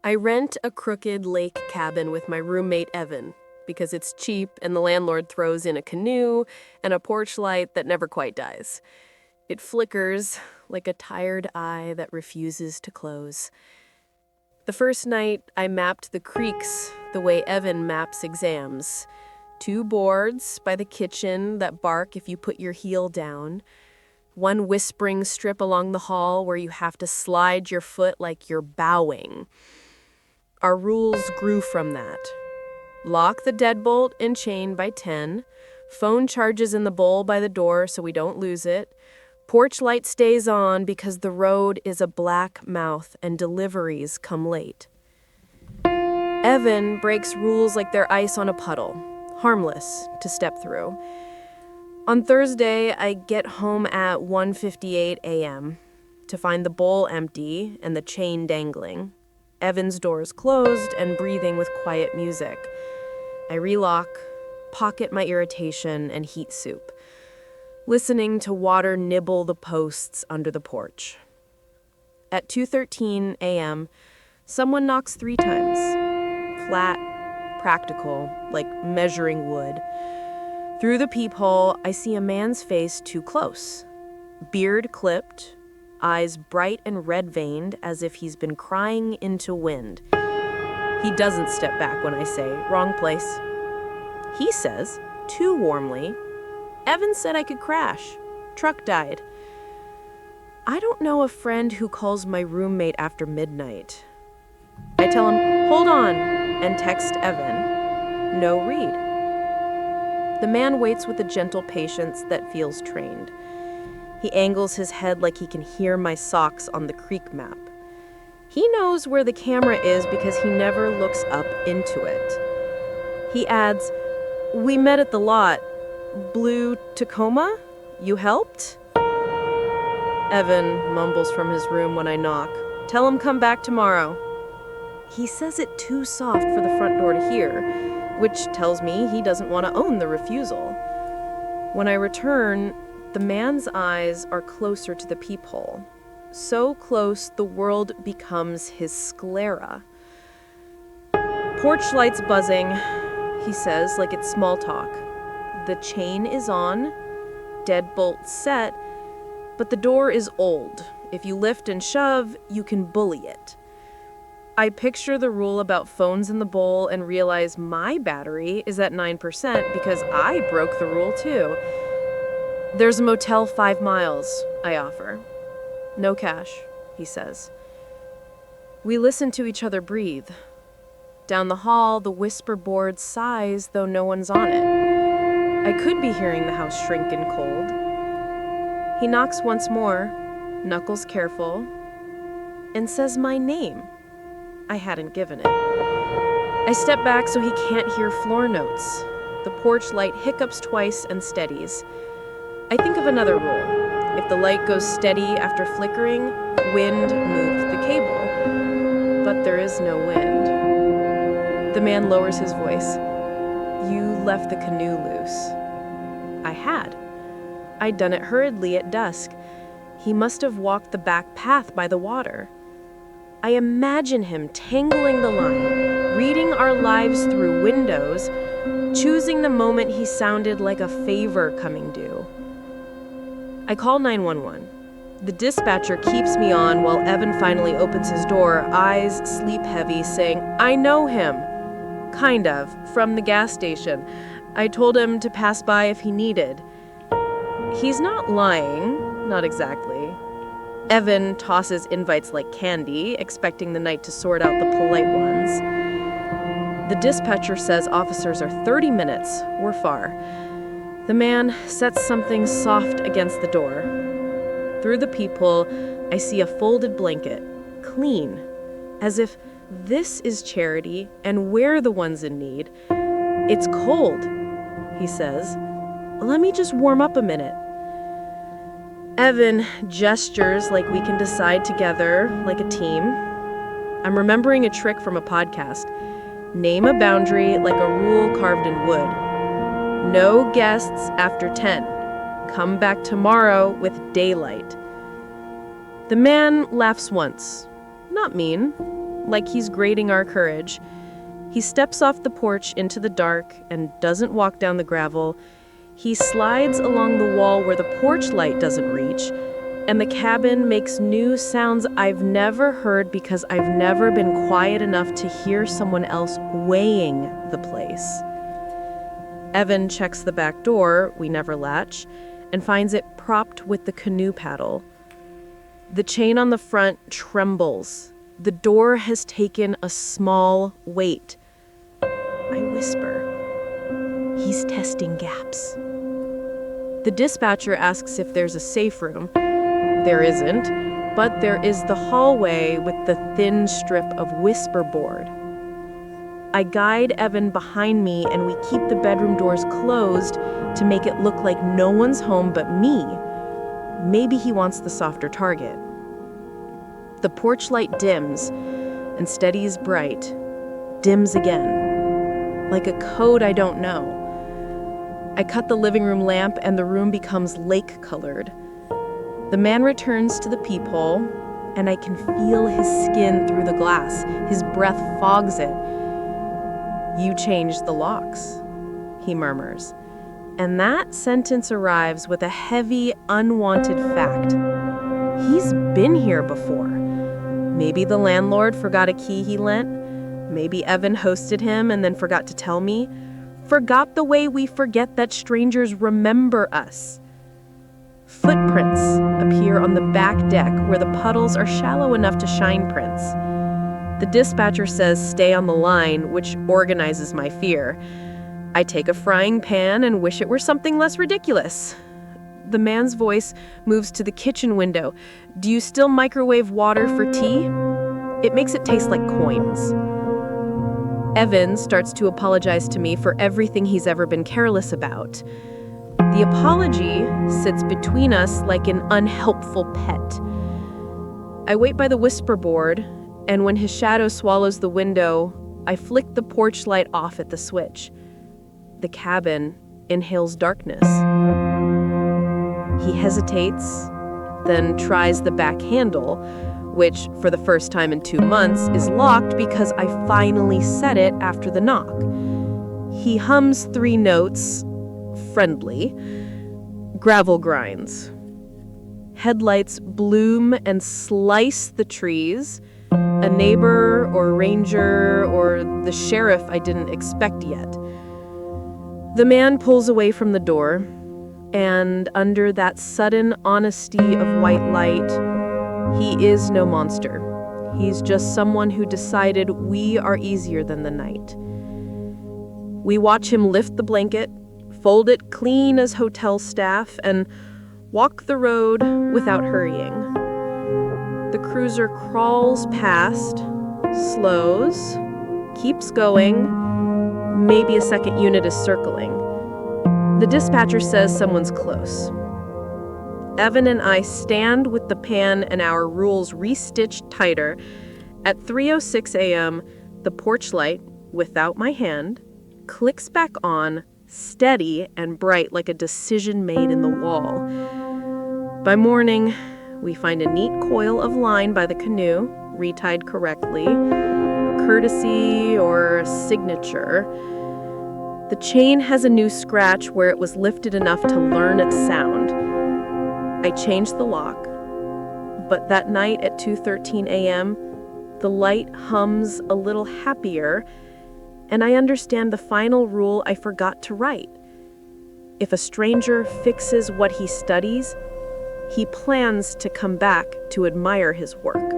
I rent a crooked lake cabin with my roommate Evan because it's cheap and the landlord throws in a canoe and a porch light that never quite dies. It flickers like a tired eye that refuses to close. The first night, I mapped the creeks the way Evan maps exams. 2 boards by the kitchen that bark if you put your heel down. 1 whispering strip along the hall where you have to slide your foot like you're bowing. Our rules grew from that. Lock the deadbolt and chain by 10. Phone charges in the bowl by the door so we don't lose it. Porch light stays on because the road is a black mouth and deliveries come late. Evan breaks rules like they're ice on a puddle, harmless to step through. On Thursday, I get home at 1:58 a.m. to find the bowl empty and the chain dangling. Evan's doors closed and breathing with quiet music. I relock, pocket my irritation and heat soup, listening to water nibble the posts under the porch. At 2:13 a.m., someone knocks 3 times. Flat, practical, like measuring wood. Through the peephole, I see a man's face too close. Beard clipped, eyes bright and red-veined as if he's been crying into wind. He doesn't step back when I say, "Wrong place." He says, too warmly, "Evan said I could crash. Truck died." I don't know a friend who calls my roommate after midnight. I tell him, "Hold on," and text Evan, "No read." The man waits with a gentle patience that feels trained. He angles his head like he can hear my socks on the creek map. He knows where the camera is because he never looks up into it. He adds, "We met at the lot. Blue Tacoma? You helped?" Evan mumbles from his room when I knock. "Tell him come back tomorrow." He says it too soft for the front door to hear, which tells me he doesn't want to own the refusal. When I return, the man's eyes are closer to the peephole. So close, the world becomes his sclera. "Porch lights buzzing," he says, like it's small talk. The chain is on, deadbolt set, but the door is old. If you lift and shove, you can bully it. I picture the rule about phones in the bowl and realize my battery is at 9% because I broke the rule too. "There's a motel 5 miles, I offer. "No cash," he says. We listen to each other breathe. Down the hall, the whisper board sighs though no one's on it. I could be hearing the house shrink in cold. He knocks once more, knuckles careful, and says my name. I hadn't given it. I step back so he can't hear floor notes. The porch light hiccups twice and steadies. I think of another rule. If the light goes steady after flickering, wind moved the cable. But there is no wind. The man lowers his voice. "You left the canoe loose." I had. I'd done it hurriedly at dusk. He must have walked the back path by the water. I imagine him tangling the line, reading our lives through windows, choosing the moment he sounded like a favor coming due. I call 911. The dispatcher keeps me on while Evan finally opens his door, eyes sleep-heavy, saying, "I know him." Kind of, from the gas station. I told him to pass by if he needed. He's not lying, not exactly. Evan tosses invites like candy, expecting the night to sort out the polite ones. The dispatcher says officers are 30 minutes. We're far. The man sets something soft against the door. Through the peephole, I see a folded blanket, clean, as if this is charity and we're the ones in need. "It's cold," he says. "Let me just warm up a minute." Evan gestures like we can decide together, like a team. I'm remembering a trick from a podcast. Name a boundary like a rule carved in wood. No guests after 10. Come back tomorrow with daylight. The man laughs once. Not mean, like he's grading our courage. He steps off the porch into the dark and doesn't walk down the gravel. He slides along the wall where the porch light doesn't reach, and the cabin makes new sounds I've never heard because I've never been quiet enough to hear someone else weighing the place. Evan checks the back door, we never latch, and finds it propped with the canoe paddle. The chain on the front trembles. The door has taken a small weight. I whisper, "He's testing gaps." The dispatcher asks if there's a safe room. There isn't, but there is the hallway with the thin strip of whisper board. I guide Evan behind me and we keep the bedroom doors closed to make it look like no one's home but me. Maybe he wants the softer target. The porch light dims and steadies bright, dims again, like a code I don't know. I cut the living room lamp and the room becomes lake-colored. The man returns to the peephole, and I can feel his skin through the glass. His breath fogs it. "You changed the locks," he murmurs. And that sentence arrives with a heavy, unwanted fact. He's been here before. Maybe the landlord forgot a key he lent. Maybe Evan hosted him and then forgot to tell me. Forgot the way we forget that strangers remember us. Footprints appear on the back deck where the puddles are shallow enough to shine prints. The dispatcher says stay on the line, which organizes my fear. I take a frying pan and wish it were something less ridiculous. The man's voice moves to the kitchen window. "Do you still microwave water for tea?" It makes it taste like coins. Evan starts to apologize to me for everything he's ever been careless about. The apology sits between us like an unhelpful pet. I wait by the whisper board, and when his shadow swallows the window, I flick the porch light off at the switch. The cabin inhales darkness. He hesitates, then tries the back handle, which, for the first time in 2 months, is locked because I finally set it after the knock. He hums 3 notes, friendly. Gravel grinds. Headlights bloom and slice the trees. A neighbor or ranger or the sheriff I didn't expect yet. The man pulls away from the door, and under that sudden honesty of white light, he is no monster. He's just someone who decided we are easier than the night. We watch him lift the blanket, fold it clean as hotel staff, and walk the road without hurrying. The cruiser crawls past, slows, keeps going. Maybe a second unit is circling. The dispatcher says someone's close. Evan and I stand with the pan and our rules restitched tighter. At 3:06 a.m., the porch light, without my hand, clicks back on, steady and bright like a decision made in the wall. By morning, we find a neat coil of line by the canoe, retied correctly, courtesy or signature. The chain has a new scratch where it was lifted enough to learn its sound. I changed the lock, but that night at 2:13 a.m., the light hums a little happier, and I understand the final rule I forgot to write. If a stranger fixes what he studies, he plans to come back to admire his work.